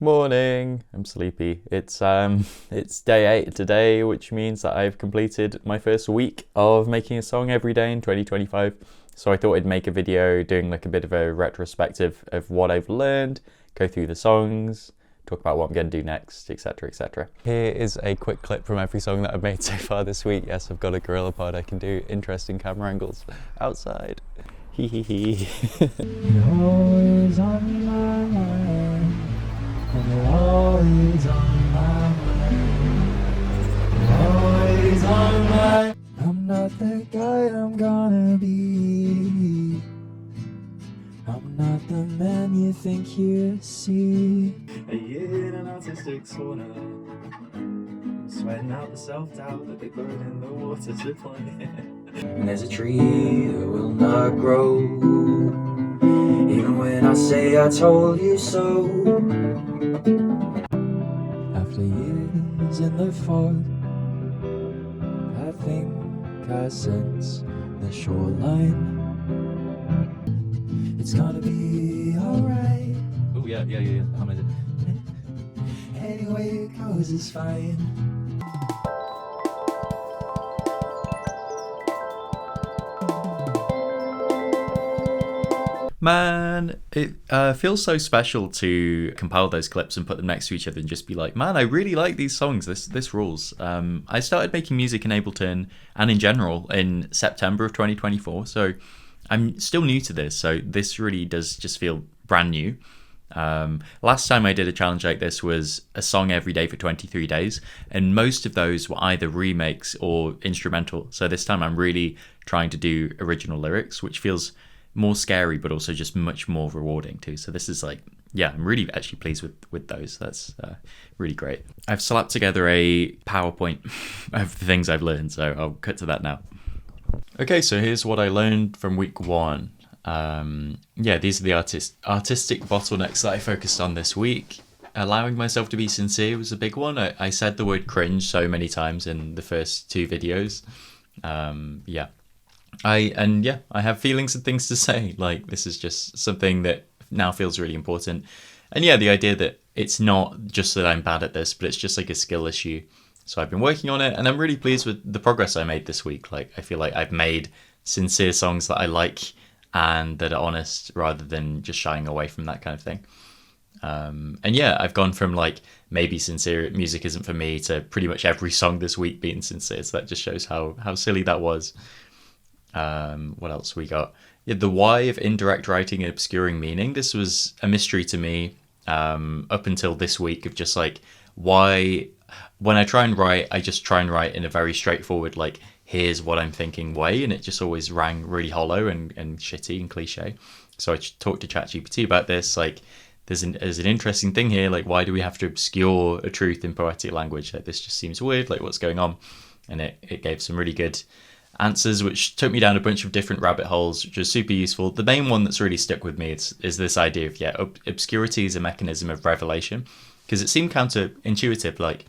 Morning. I'm sleepy. It's day 8 today, which means that I've completed my first week of making a song every day in 2025. So I thought I'd make a video doing like a bit of a retrospective of what I've learned, go through the songs, talk about what I'm going to do next, etc., etc. Here is a quick clip from every song that I've made so far this week. Yes, I've got a gorilla pod. I can do interesting camera angles outside. Hee hee hee. You're always on my mind. And you're always on my mind. You're always on my. I'm not the guy I'm gonna be. I'm not the man you think you see. A year in an artistic sauna, sweating out the self-doubt that they put in the water to play. And there's a tree that will not grow, even when I say I told you so. After years in the fog, I think I sense the shoreline. It's gonna be alright. Oh yeah. How am I doing? Any way it goes is fine. Man, it feels so special to compile those clips and put them next to each other and just be like, man, I really like these songs. This rules. I started making music in Ableton and in general in September of 2024, so I'm still new to this. So this really does just feel brand new. Last time I did a challenge like this was a song every day for 23 days, and most of those were either remakes or instrumental. So this time I'm really trying to do original lyrics, which feels more scary but also just much more rewarding too. So this is like, yeah, I'm really actually pleased with those. That's really great. I've slapped together a PowerPoint of the things I've learned, so I'll cut to that now. Okay, so here's what I learned from week 1. These are the artistic bottlenecks that I focused on this week. Allowing myself to be sincere was a big one. I said the word cringe so many times in the first 2 videos. I have feelings and things to say. Like, this is just something that now feels really important. And yeah, the idea that it's not just that I'm bad at this, but it's just like a skill issue. So I've been working on it, and I'm really pleased with the progress I made this week. Like, I feel like I've made sincere songs that I like and that are honest rather than just shying away from that kind of thing. And yeah, I've gone from like maybe sincere music isn't for me to pretty much every song this week being sincere. So that just shows how silly that was. What else we got? Yeah, the why of indirect writing and obscuring meaning. This was a mystery to me up until this week, of just like, why when I try and write, I just try and write in a very straightforward, like, here's what I'm thinking way, and it just always rang really hollow and shitty and cliche. So I talked to ChatGPT about this. Like, there's an interesting thing here. Like, why do we have to obscure a truth in poetic language? Like, this just seems weird. Like, what's going on? And it gave some really good answers, which took me down a bunch of different rabbit holes, which was super useful. The main one that's really stuck with me is this idea of obscurity is a mechanism of revelation, because it seemed counterintuitive. Like,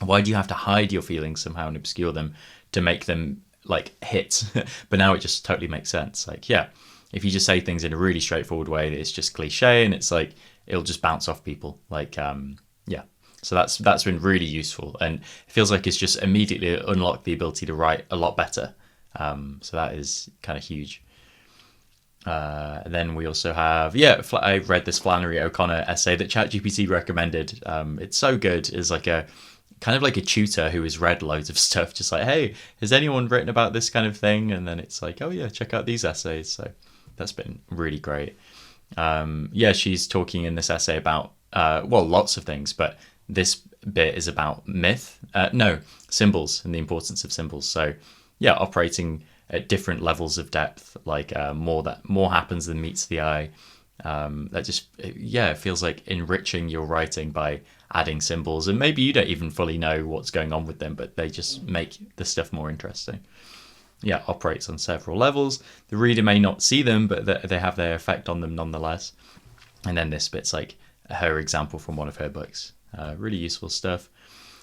why do you have to hide your feelings somehow and obscure them to make them like hit? But now it just totally makes sense. Like, yeah, if you just say things in a really straightforward way, it's just cliche, and it's like it'll just bounce off people. Like, yeah. So that's been really useful, and it feels like it's just immediately unlocked the ability to write a lot better. So that is kind of huge. Then we also have, I read this Flannery O'Connor essay that ChatGPT recommended. It's so good. It's like a kind of like a tutor who has read loads of stuff, just like, hey, has anyone written about this kind of thing? And then it's like, oh yeah, check out these essays. So that's been really great. She's talking in this essay about, lots of things, but this bit is about symbols and the importance of symbols. So yeah, operating at different levels of depth, like more happens than meets the eye. That just, it feels like enriching your writing by adding symbols, and maybe you don't even fully know what's going on with them, but they just make the stuff more interesting. Yeah, operates on several levels. The reader may not see them, but they have their effect on them nonetheless. And then this bit's like her example from one of her books. Really useful stuff.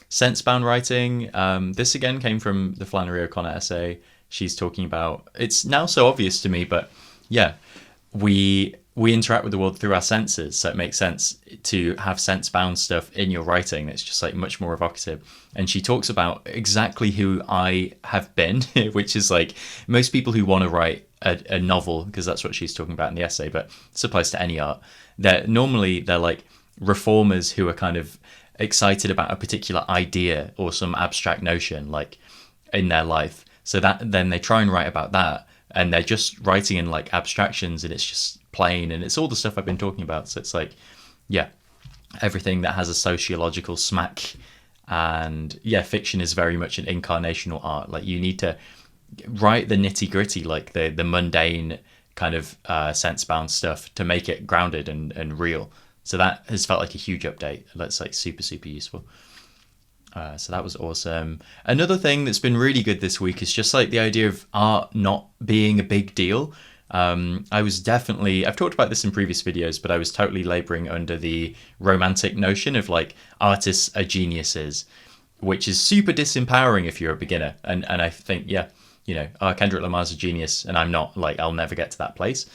Sense-bound writing. This again came from the Flannery O'Connor essay. She's talking about, it's now so obvious to me, but yeah, we we interact with the world through our senses, so it makes sense to have sense bound stuff in your writing that's just like much more evocative. And she talks about exactly who I have been, which is like most people who want to write a novel, because that's what she's talking about in the essay, but this applies to any art. They're like reformers who are kind of excited about a particular idea or some abstract notion, like in their life. So that then they try and write about that, and they're just writing in like abstractions, and it's just plain, and it's all the stuff I've been talking about. So it's like, yeah, everything that has a sociological smack. And yeah, fiction is very much an incarnational art. Like you need to write the nitty gritty, like the mundane kind of sense bound stuff to make it grounded and real. So that has felt like a huge update. That's like super, super useful. So that was awesome. Another thing that's been really good this week is just like the idea of art not being a big deal. I've talked about this in previous videos, but I was totally laboring under the romantic notion of like artists are geniuses, which is super disempowering if you're a beginner. And I think, yeah, Kendrick Lamar's a genius and I'm not. Like, I'll never get to that place.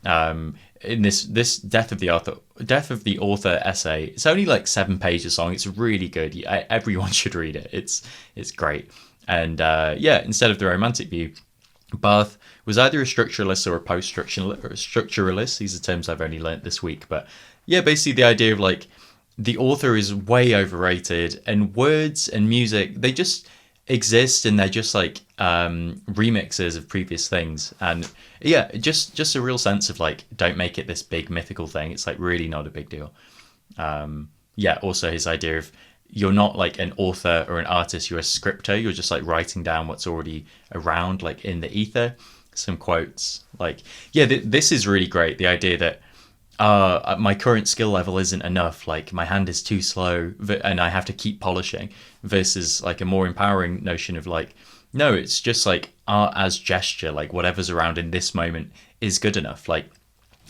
In this Death of the Author essay, it's only like 7 pages long. It's really good. Everyone should read it. It's great. And instead of the romantic view, Barth was either a structuralist or a post-structuralist. These are terms I've only learnt this week. But yeah, basically the idea of like the author is way overrated, and words and music, they just exist, and they're just like remixes of previous things. And yeah, just a real sense of like, don't make it this big mythical thing. It's like really not a big deal. Also his idea of you're not like an author or an artist, you're a scripter. You're just like writing down what's already around, like in the ether. Some quotes like, yeah, this is really great. The idea that my current skill level isn't enough, like my hand is too slow and I have to keep polishing, versus like a more empowering notion of like, no, it's just like art as gesture, like whatever's around in this moment is good enough. Like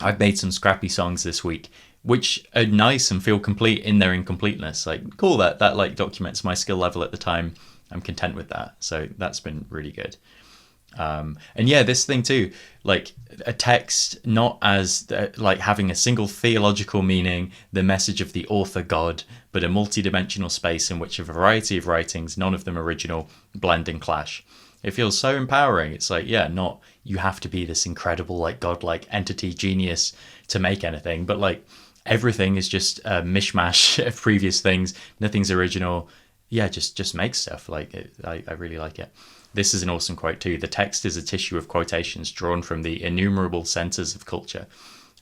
I've made some scrappy songs this week which are nice and feel complete in their incompleteness. Like cool, that like documents my skill level at the time. I'm content with that. So that's been really good. And yeah, this thing too, like a text not as like having a single theological meaning, the message of the author God, but a multi-dimensional space in which a variety of writings, none of them original, blend and clash. It feels so empowering. It's like, yeah, not you have to be this incredible like godlike entity genius to make anything, but like everything is just a mishmash of previous things. Nothing's original. Yeah, just make stuff. Like I really like it. This is an awesome quote too. The text is a tissue of quotations drawn from the innumerable centers of culture.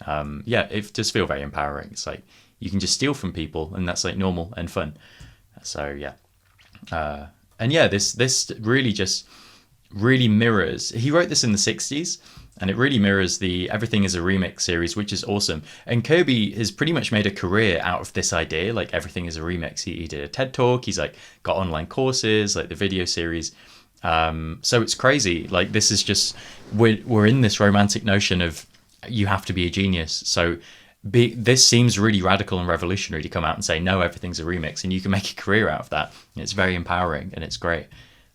It does feel very empowering. It's like you can just steal from people, and that's like normal and fun. So yeah, this really mirrors. He wrote this in the 60s, and it really mirrors the Everything is a Remix series, which is awesome. And Kirby has pretty much made a career out of this idea, like Everything is a Remix. He did a TED Talk. He's like got online courses, like the video series. So it's crazy. Like this is just we're in this romantic notion of you have to be a genius. So this seems really radical and revolutionary to come out and say no, everything's a remix, and you can make a career out of that. It's very empowering and it's great.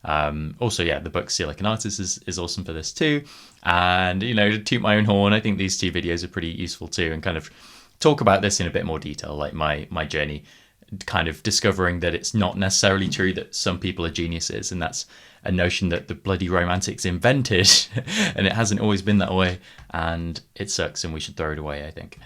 Also, yeah, the book See Like an Artist is awesome for this too. And to toot my own horn, I think these 2 videos are pretty useful too, and kind of talk about this in a bit more detail, like my journey, kind of discovering that it's not necessarily true that some people are geniuses, and that's a notion that the bloody romantics invented and it hasn't always been that way, and it sucks and we should throw it away, I think.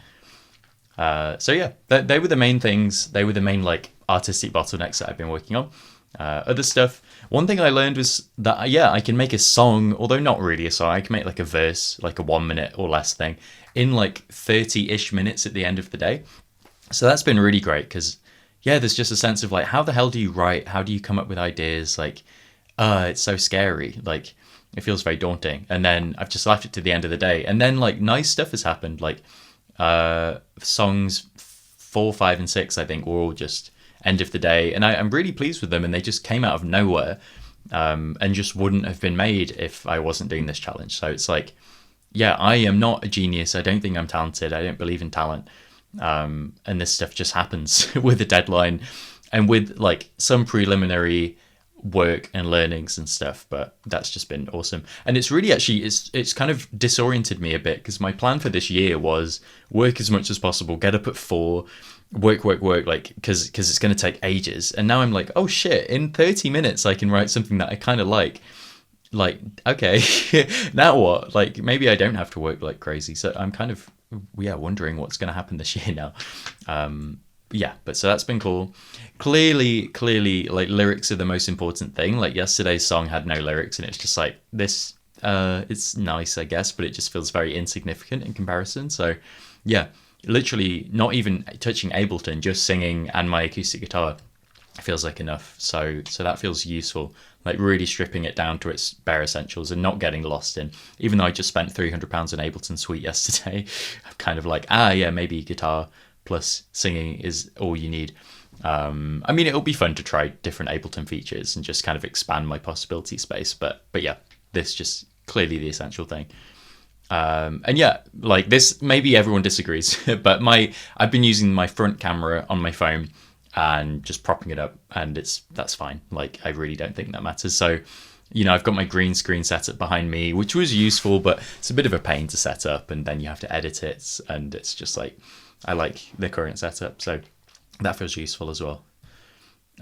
So yeah, they were the main things. They were the main like artistic bottlenecks that I've been working on. Other stuff, one thing I learned was that I can make a song, although not really a song. I can make like a verse, like a 1 minute or less thing, in like 30-ish minutes at the end of the day. So that's been really great, because yeah, there's just a sense of like, how the hell do you write? How do you come up with ideas? Like, it's so scary. Like, it feels very daunting. And then I've just left it to the end of the day. And then like nice stuff has happened. Like songs 4, 5, and 6, I think, were all just end of the day. And I'm really pleased with them. And they just came out of nowhere and just wouldn't have been made if I wasn't doing this challenge. So it's like, yeah, I am not a genius. I don't think I'm talented. I don't believe in talent. And this stuff just happens with a deadline and with like some preliminary work and learnings and stuff, but that's just been awesome. And it's really actually it's kind of disoriented me a bit, because my plan for this year was work as much as possible, get up at 4, work, like, because it's going to take ages. And now I'm like, oh shit, in 30 minutes I can write something that I kind of like, okay. Now what? Like, maybe I don't have to work like crazy. So I'm kind of wondering what's going to happen this year now. But so that's been cool. Clearly, like, lyrics are the most important thing. Like, yesterday's song had no lyrics, and it's just like this. It's nice, I guess, but it just feels very insignificant in comparison. So yeah, literally not even touching Ableton, just singing and my acoustic guitar feels like enough. So that feels useful, like really stripping it down to its bare essentials and not getting lost in. Even though I just spent £300 on Ableton Suite yesterday, I'm kind of like, maybe guitar plus singing is all you need. I mean, it'll be fun to try different Ableton features and just kind of expand my possibility space, but yeah, this just clearly the essential thing. And yeah, like, this, maybe everyone disagrees, but I've been using my front camera on my phone and just propping it up, and that's fine. Like, I really don't think that matters. So, you know, I've got my green screen setup behind me, which was useful, but it's a bit of a pain to set up, and then you have to edit it, and it's just like, I like the current setup, so that feels useful as well.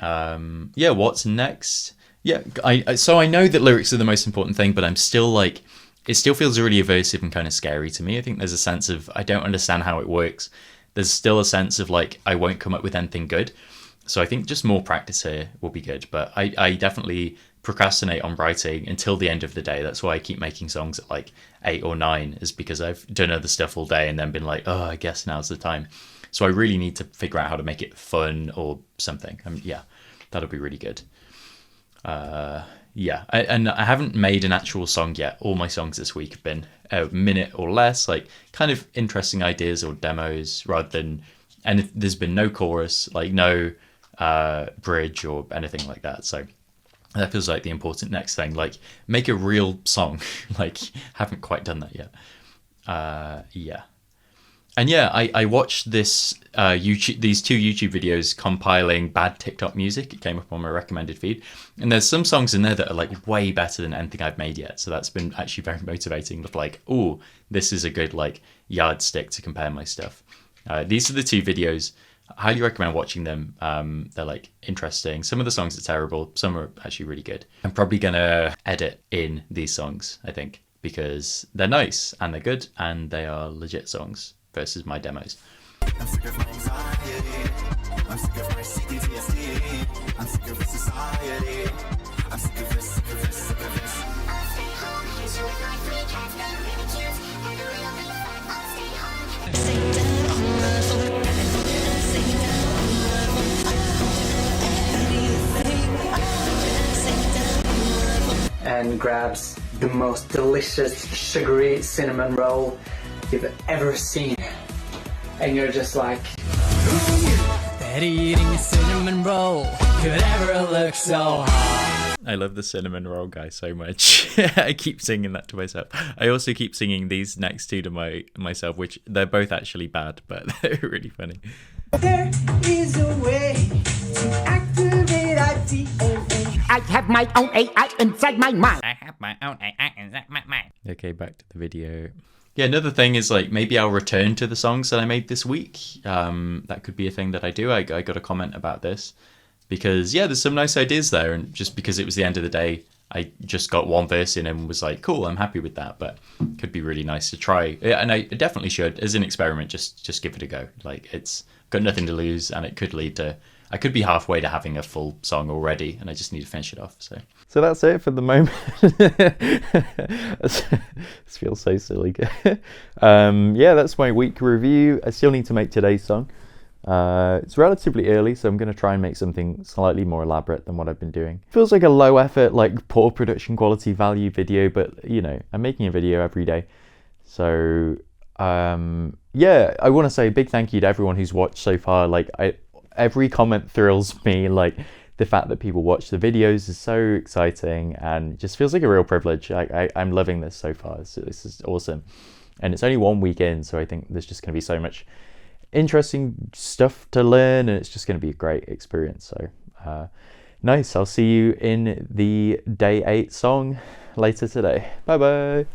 What's next? So I know that lyrics are the most important thing, but I'm still like, it still feels really aversive and kind of scary to me. I think there's a sense of, I don't understand how it works. There's still a sense of like, I won't come up with anything good. So I think just more practice here will be good. But I definitely procrastinate on writing until the end of the day. That's why I keep making songs at like 8 or 9, is because I've done other stuff all day and then been like, I guess now's the time. So I really need to figure out how to make it fun or something. That'll be really good. I haven't made an actual song yet. All my songs this week have been a minute or less, like kind of interesting ideas or demos, rather than, and there's been no chorus, like no bridge or anything like that. So that feels like the important next thing, like make a real song. Like, haven't quite done that yet. And yeah, I watched this these 2 YouTube videos compiling bad TikTok music. It came up on my recommended feed, and there's some songs in there that are like way better than anything I've made yet. So that's been actually very motivating. Of like, oh, this is a good like yardstick to compare my stuff. These are the 2 videos. I highly recommend watching them. They're like interesting. Some of the songs are terrible. Some are actually really good. I'm probably gonna edit in these songs, I think, because they're nice and they're good and they are legit songs versus my demos. I'm sick of my anxiety. I'm sick of my CPTSD. I'm sick of this society. I'm sick of this, sick of this, sick of this. I'll stay home. Here's your life. We can't go really cute. And a real big fun. I'll stay home. Stay down on the floor. Stay down on the floor. And grabs the most delicious sugary cinnamon roll you've ever seen, and you're just like, That eating a cinnamon roll could ever look so hot. I love the cinnamon roll guy so much. I keep singing that to myself. I also keep singing these next 2 to myself, which they're both actually bad, but they're really funny. There is a way to activate IDOA. I have my own AI inside my mind. I have my own AI inside my mind. Okay, back to the video. Yeah, another thing is like, maybe I'll return to the songs that I made this week. That could be a thing that I do. I got a comment about this because, yeah, there's some nice ideas there. And just because it was the end of the day, I just got 1 verse in and was like, cool, I'm happy with that. But it could be really nice to try. And I definitely should, as an experiment, just give it a go. Like, it's got nothing to lose, and it could lead to, I could be halfway to having a full song already, and I just need to finish it off. So that's it for the moment. This feels so silly. That's my week review. I still need to make today's song. It's relatively early, so I'm going to try and make something slightly more elaborate than what I've been doing. Feels like a low effort, like poor production quality value video, but you know, I'm making a video every day. So I want to say a big thank you to everyone who's watched so far. Like, every comment thrills me. Like, the fact that people watch the videos is so exciting and it just feels like a real privilege. I'm loving this so far. So this is awesome. And it's only 1 week in, so I think there's just going to be so much interesting stuff to learn, and it's just going to be a great experience. So Nice. I'll see you in the day 8 song later today. Bye bye.